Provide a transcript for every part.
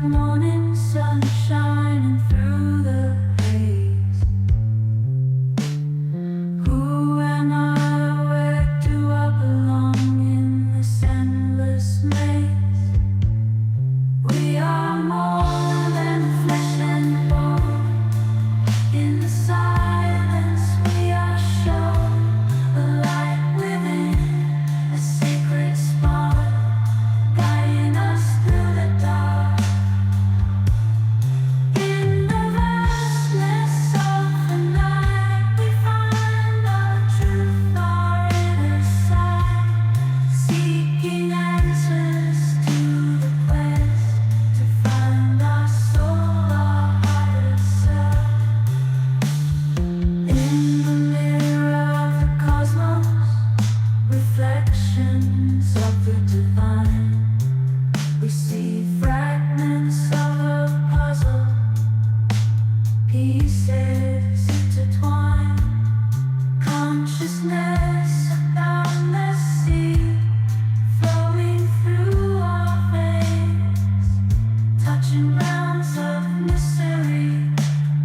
morning sun shining through the haze. Who and I, where do I belong in this endless maze? We are more than flesh and bone. In the silence we are shown a light within, a sacred spark guiding us through the dark. In the vastness of the night we find our truth, our inner sight, seeking answers to the quest, to find our soul, our higher self. In the mirror of the cosmos, reflections of the divine, we see fragments of a puzzle, pieces intertwined. Consciousness, a boundless sea, flowing through our veins, touching realms of mystery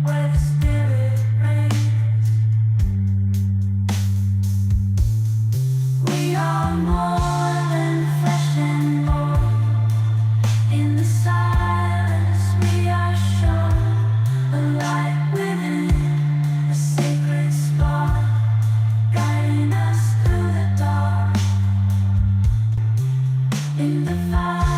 where the spirit reigns. We are more than flesh and bone. In the silence we are shown a light within, a sacred spark guiding us through the dark. In the fire